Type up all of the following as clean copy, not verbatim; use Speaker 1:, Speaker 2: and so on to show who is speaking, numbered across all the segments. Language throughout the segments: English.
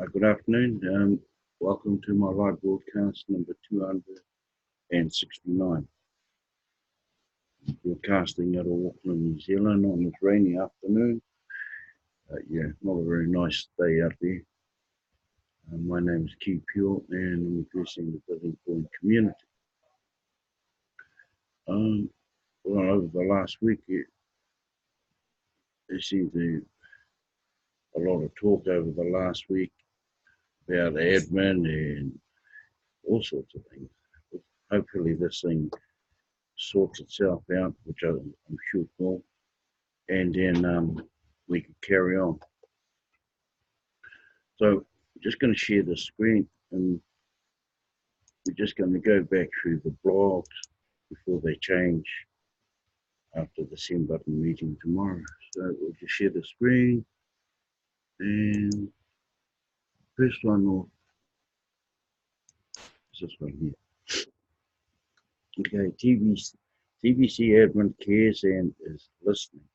Speaker 1: Good afternoon. Welcome to my live broadcast number 269. Broadcasting out of Auckland, New Zealand on this rainy afternoon. Not a very nice day out there. My name is Keith Pure and I'm addressing the Building Point community. Over the last week, there seemed to a lot of talk over the last week about admin and all sorts of things. Hopefully this thing sorts itself out, which I'm sure it will, and then we can carry on. So I'm just going to share the screen and we're just going to go back through the blogs before they change after the send button meeting tomorrow. So we'll just share the screen, and first one off is this one here. Okay, TBC admin cares and is listening.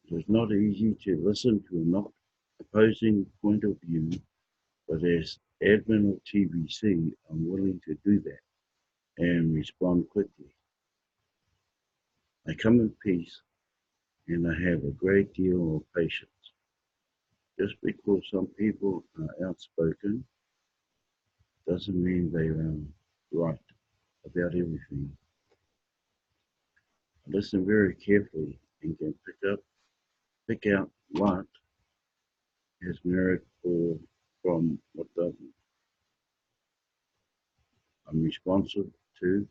Speaker 1: It's not easy to listen to a not opposing point of view, but as admin of TBC, I'm willing to do that and respond quickly. I come in peace and I have a great deal of patience. Just because some people are outspoken doesn't mean they are right about everything. I listen very carefully and can pick out what has merit or from what doesn't. I'm responsive to.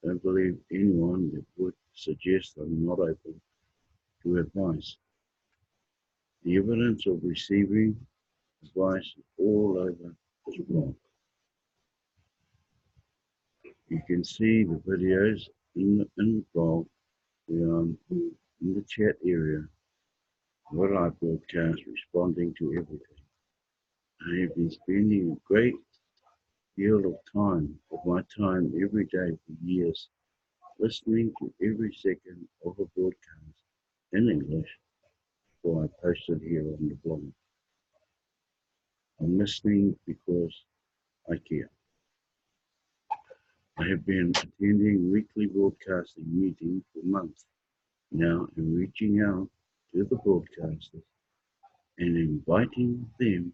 Speaker 1: Don't believe anyone that would suggest I'm not open to advice. The evidence of receiving advice is all over this blog. You can see the videos in the blog, in the chat area, where I broadcast responding to everything. I have been spending a great deal of my time every day for years, listening to every second of a broadcast in English before I post it here on the blog. I'm listening because I care. I have been attending weekly broadcasting meetings for months now and reaching out to the broadcasters and inviting them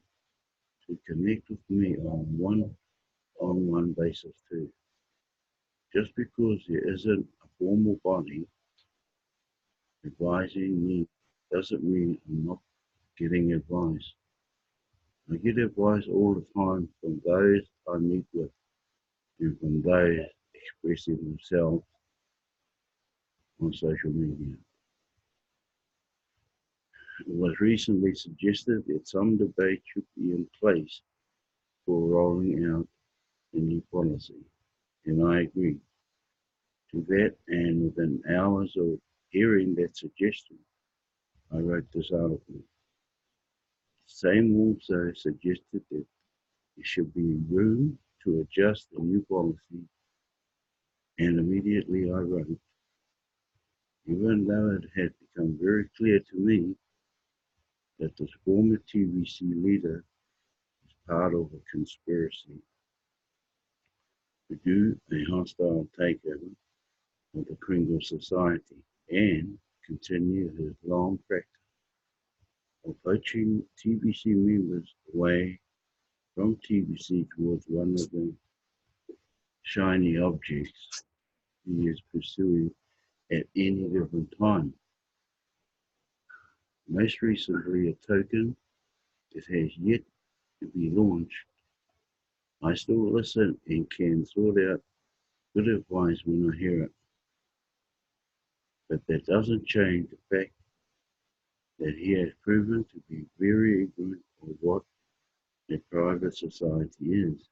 Speaker 1: to connect with me on one-on-one basis too. Just because there isn't a formal body advising me doesn't mean I'm not getting advice. I get advice all the time from those I meet with and from those expressing themselves on social media. It was recently suggested that some debate should be in place for rolling out a new policy, and I agree to that, and within hours of hearing that suggestion, I wrote this article. Same also suggested that there should be room to adjust the new policy, and immediately I wrote, even though it had become very clear to me that this former TBC leader is part of a conspiracy to do a hostile takeover of the Kringle Society and continue his long practice of poaching TBC members away from TBC towards one of the shiny objects he is pursuing at any given time. Most recently, a token that has yet to be launched. I still listen and can sort out good advice when I hear it, but that doesn't change the fact that he has proven to be very ignorant of what a private society is,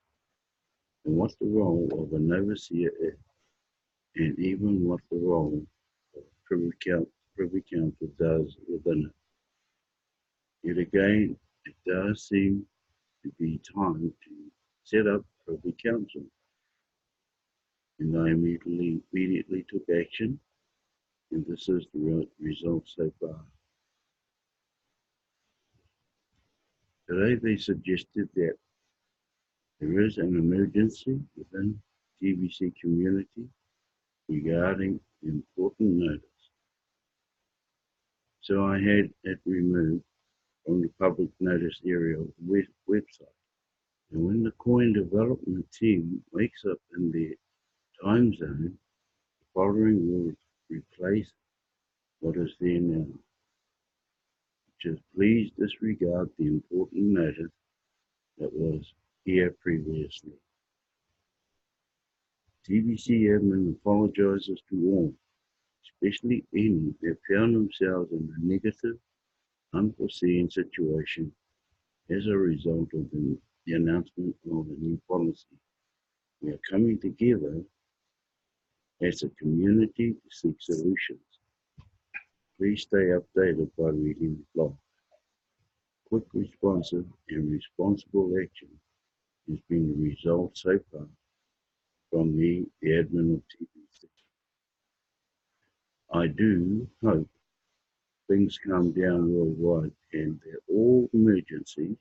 Speaker 1: and what the role of an overseer is, and even what the role of Privy Council does within it. Yet again, it does seem to be time to set up Privy Council, and I immediately took action, and this is the result so far. Today they suggested that there is an emergency within TBC community regarding important notice. So I had it removed from the public notice area of the website. And when the coin development team wakes up in their time zone, the following will replace what is there now, which is please disregard the important notice that was here previously. TBC admin apologizes to all, especially any that found themselves in a negative, unforeseen situation as a result of the announcement of the new policy. We are coming together as a community to seek solutions. Please stay updated by reading the blog. Quick, responsive, and responsible action has been the result so far from me, the admin of TBC. I do hope things calm down worldwide and that all emergencies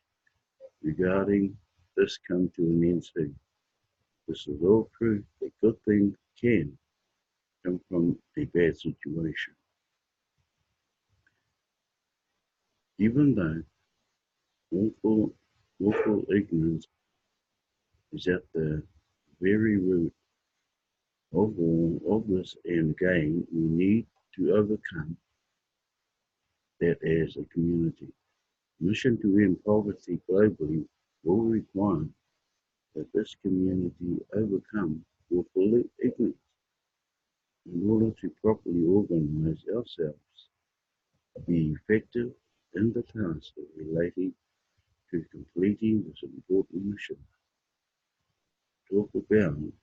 Speaker 1: regarding this come to an end soon. This is all proof that good things can come from a bad situation. Even though willful ignorance is at the very root of all of this, and again, we need to overcome that as a community. Mission to end poverty globally will require that this community overcome willful ignorance in order to properly organize ourselves, be effective in the task relating to completing this important mission. Talk about an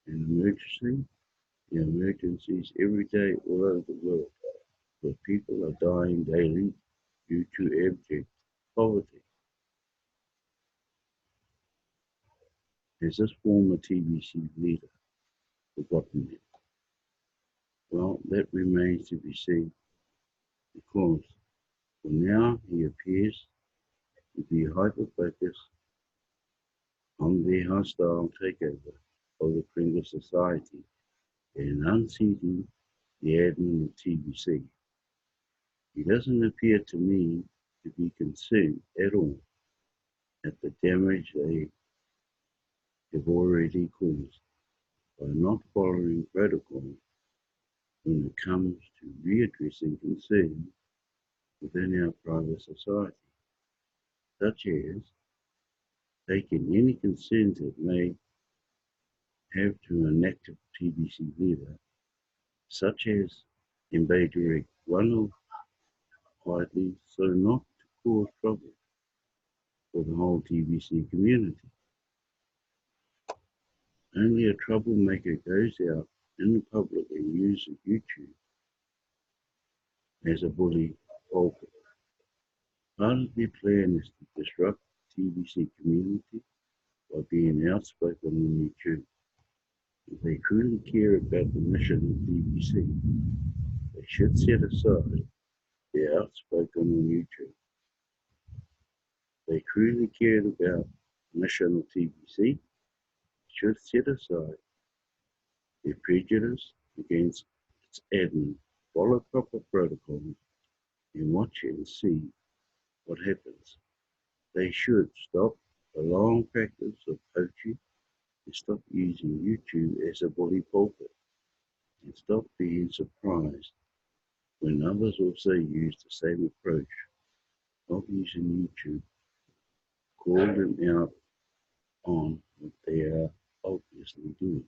Speaker 1: emergency, the emergencies every day all over the world, where people are dying daily due to abject poverty. Has this former TBC leader forgotten it? Well, that remains to be seen, because for now he appears to be hyper-focused on the hostile takeover of the Pringle Society and unseating the admin of TBC. He doesn't appear to me to be concerned at all at the damage they have already caused by not following protocol when it comes to readdressing concerns within our private society, such as taking any concerns that may have to an active TBC leader, such as in Bay Direct, one of quietly so not to cause trouble for the whole TBC community. Only a troublemaker goes out in the public and uses YouTube as a bully pulpit. Part of their plan is to disrupt the TBC community by being outspoken on YouTube. If they truly care about the mission of TBC, they should set aside their outspoken on YouTube. If they truly cared about the mission of TBC, should set aside their prejudice against its admin, follow proper protocols, and watch and see what happens. They should stop the long practice of poaching and stop using YouTube as a bully pulpit, and stop being surprised when others also use the same approach of using YouTube. Call them out on what they are obviously doing.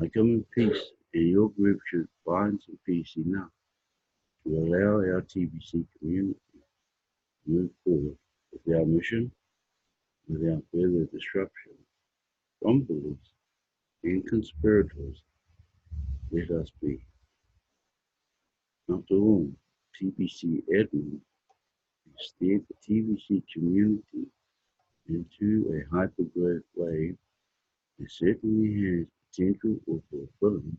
Speaker 1: I come in peace, and your group should find some peace enough to allow our TBC community to move forward with our mission without further disruption from bullies and conspirators. Let us be. After all, TBC admin has steered the TBC community into a hyper-growth wave that certainly has potential for fulfilling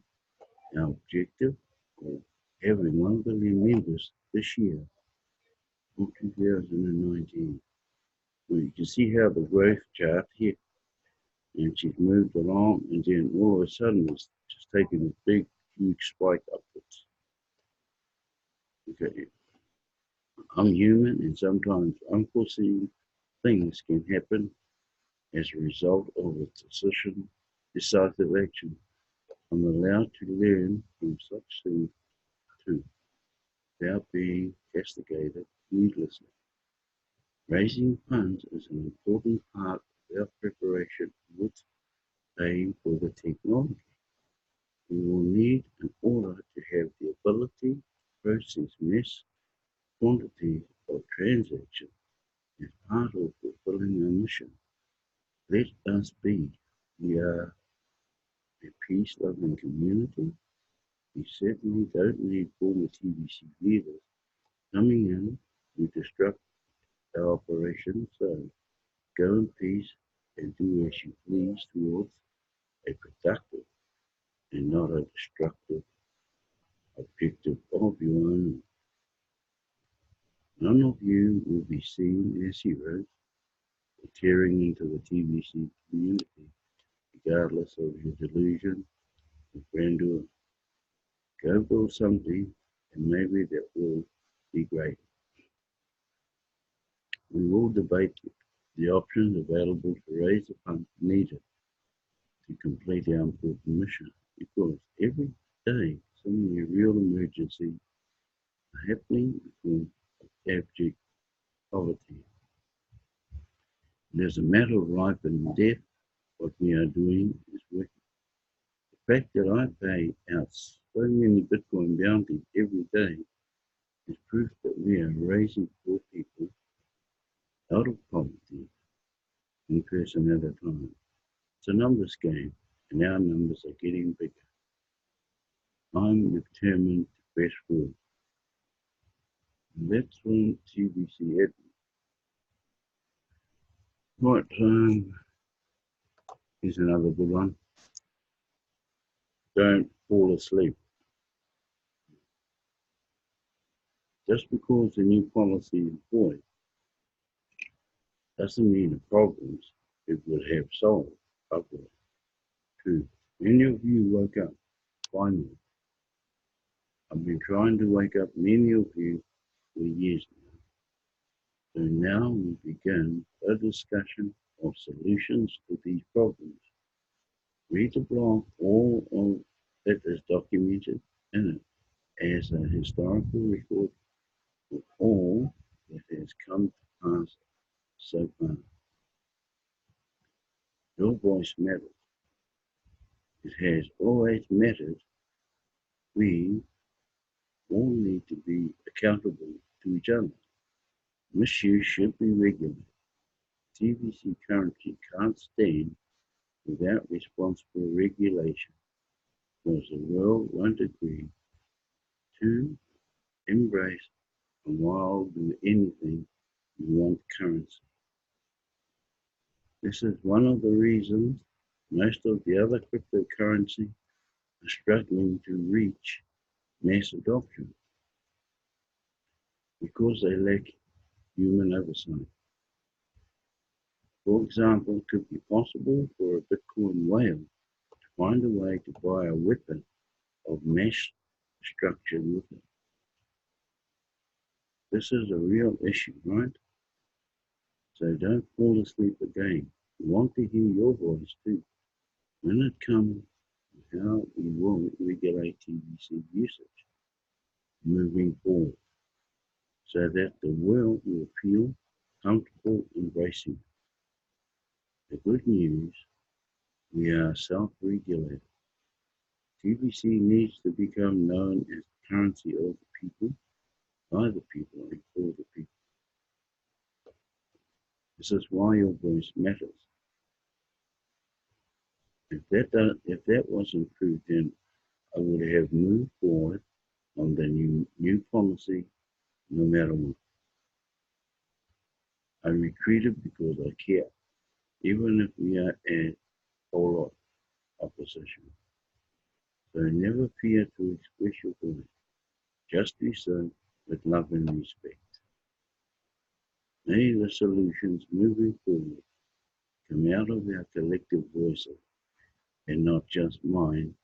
Speaker 1: our objective of having 1 billion members this year. of 2019. Well, you can see how the growth chart here, and she's moved along, and then all of a sudden it's just taken a big, huge spike upwards. Okay, I'm human, and sometimes unforeseen things can happen as a result of a decisive action. I'm allowed to learn from such things too, without being castigated needlessly. Raising funds is an important part of our preparation with paying for the technology. We will need in order to have the ability to process mass quantities of transactions as part of fulfilling our mission. Let us be. We are a peace-loving community. We certainly don't need former TBC leaders coming in to disrupt our operations. So go in peace and do as you please towards a productive and not a destructive objective of your own. None of you will be seen as heroes or tearing into the TBC community, regardless of your delusion or grandeur. Go build something, and maybe that will be great. We will debate the options available to raise the funds needed to complete our important mission, because every day so many real emergencies are happening because of abject poverty. And as a matter of life and death, what we are doing is working. The fact that I pay out so many Bitcoin bounties every day is proof that we are raising poor people out of poverty, one person at a time. It's a numbers game, and our numbers are getting bigger. I'm determined to press forward. And that's when TBC had me. Right, here's another good one. Don't fall asleep. Just because a new policy is employed doesn't mean the problems it would have solved. Upward. 2. Many of you woke up, finally. I've been trying to wake up many of you for years now. So now we begin a discussion of solutions to these problems. Read the blog, all of it is documented in it as a historical record of all that has come to pass so far. Your voice matters. It has always mattered. We all need to be accountable to each other. Misuse should be regulated. TBC currency can't stand without responsible regulation, because the world won't agree to embrace and while do anything you want currency. This is one of the reasons most of the other cryptocurrency are struggling to reach mass adoption, because they lack human oversight. For example, it could be possible for a Bitcoin whale to find a way to buy a weapon of mass destruction with it. This is a real issue, right? So don't fall asleep again. We want to hear your voice too. When it comes to how we will regulate TBC usage moving forward, so that the world will feel comfortable embracing it. The good news, we are self-regulated. TBC needs to become known as the currency of the people, by the people, and for the people. This is why your voice matters. If that wasn't true, then I would have moved forward on the new policy no matter what. I retreated because I care, even if we are at whole lot opposition. So never fear to express your voice. Just do so with love and respect. May the solutions moving forward come out of our collective voices and not just mine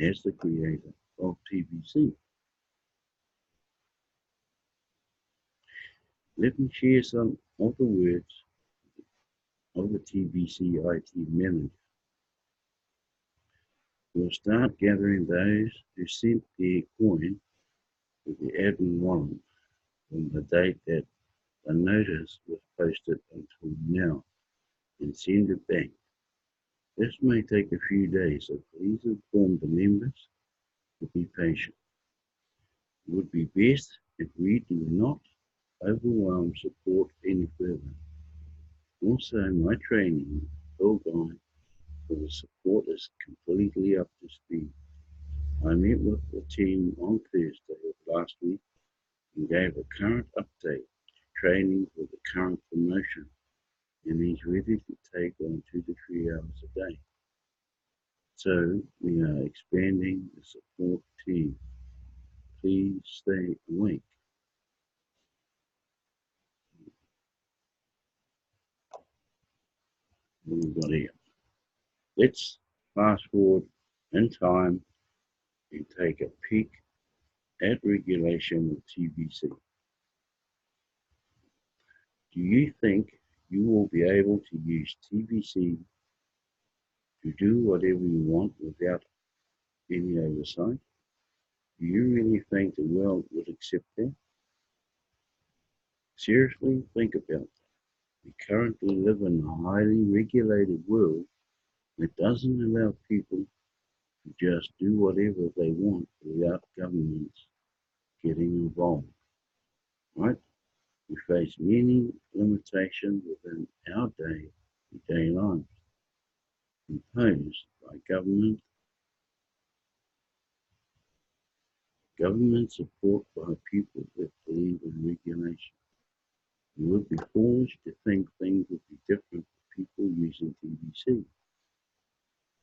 Speaker 1: as the creator of TBC. Let me share some of the words of the TBC IT manager. We'll start gathering those who sent their coin to the admin wallet from the date that the notice was posted until now and send it back. This may take a few days, so please inform the members to be patient. It would be best if we do not overwhelm support any further. Also, my training guide for the support is completely up to speed. I met with the team on Thursday of last week and gave a current update to training for the current promotion, and he's ready to take on 2 to 3 hours a day. So we are expanding the support team. Please stay awake. What have we got here? Let's fast forward in time and take a peek at regulation of TBC. Do you think you will be able to use TBC to do whatever you want without any oversight? Do you really think the world would accept that? Seriously, think about that. We currently live in a highly regulated world that doesn't allow people to just do whatever they want without governments getting involved, right? We face many limitations within our day-to-day lives imposed by government support by people that believe in regulation. You would be foolish to think things would be different for people using TBC.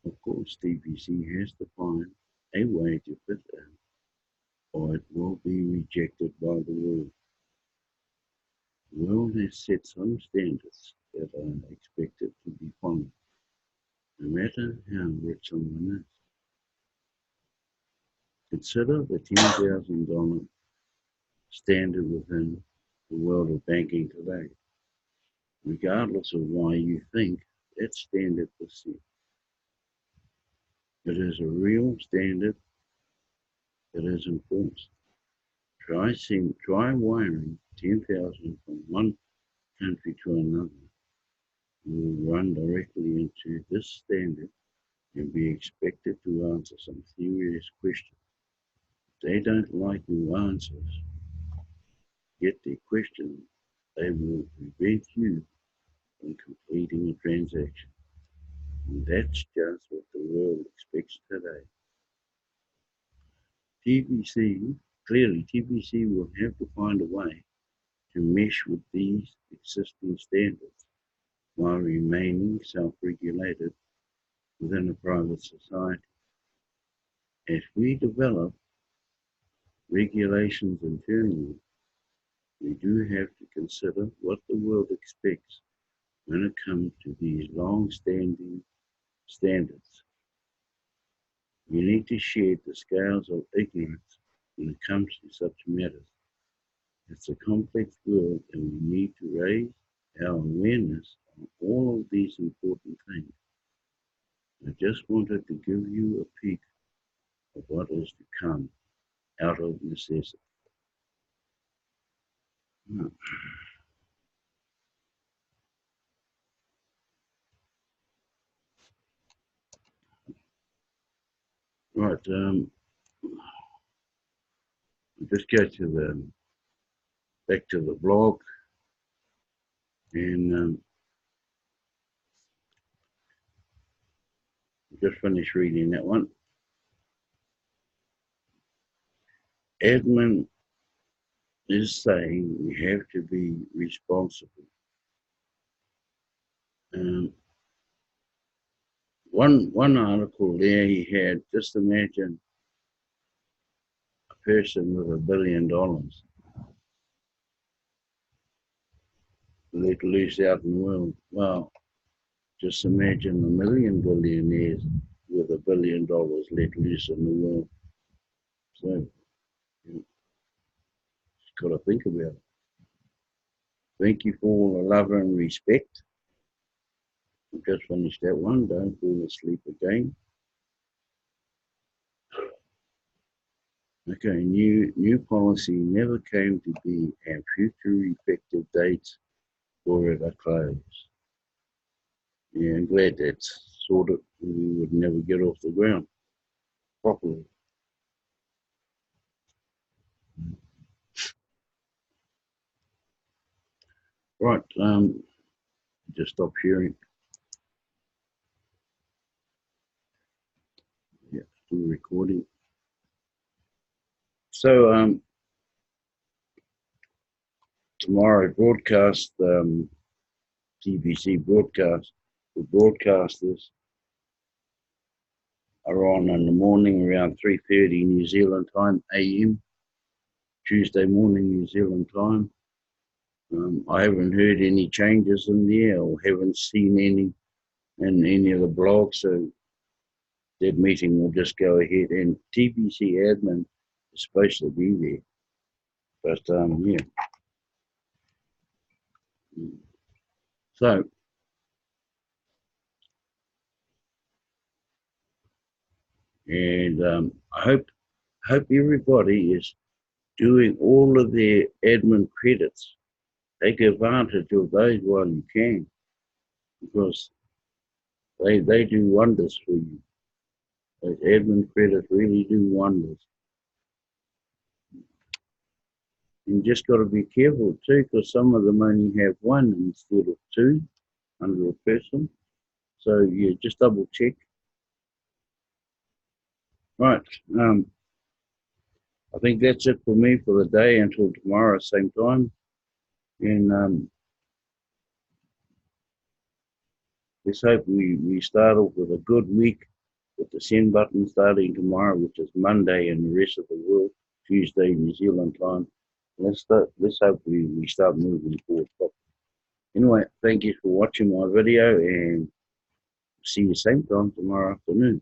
Speaker 1: Of course, TBC has to find a way to fit in, or it will be rejected by the world. The world has set some standards that are expected to be followed, no matter how rich someone is. Consider the $10,000 standard within the world of banking today. Regardless of why you think that standard was set, it is a real standard that is enforced. Try wiring 10,000 from one country to another. You will run directly into this standard and be expected to answer some serious questions. If they don't like your answers, get their questions, they will prevent you from completing a transaction. And that's just what the world expects today. TBC will have to find a way to mesh with these existing standards while remaining self-regulated within a private society. As we develop regulations internally, we do have to consider what the world expects when it comes to these long-standing standards. We need to shed the scales of ignorance when it comes to such matters. It's a complex world and we need to raise our awareness on all of these important things. I just wanted to give you a peek of what is to come out of necessity. Right, just go to back to the blog and just finished reading that one. Admin is saying we have to be responsible. One article there he had, just imagine a person with $1 billion let loose out in the world. Well, just imagine a million billionaires with $1 billion let loose in the world. So you just got to think about it. Thank you for all the love and respect. I just finished that one. Don't fall asleep again. Okay, new policy never came to be, and future effective dates were at a close. Yeah, I'm glad that's sorted. We would never get off the ground properly. Right, just stop sharing. Yeah, still recording. So tomorrow broadcast, TBC broadcast, the broadcasters are on in the morning around 3:30 New Zealand time, AM, Tuesday morning New Zealand time. I haven't heard any changes in there or haven't seen any in any of the blogs, so that meeting will just go ahead. And TBC admin is supposed to be there, but yeah. So and I hope everybody is doing all of their admin credits. Take advantage of those while you can, because they do wonders for you. Those admin credits really do wonders. You just got to be careful too, because some of them only have one instead of two under a person. So yeah, just double check. Right. I think that's it for me for the day until tomorrow, same time. And let's hope we start off with a good week with the send button starting tomorrow, which is Monday in the rest of the world, Tuesday New Zealand time. Let's hope we start moving forward properly. Anyway, thank you for watching my video, and see you same time tomorrow afternoon.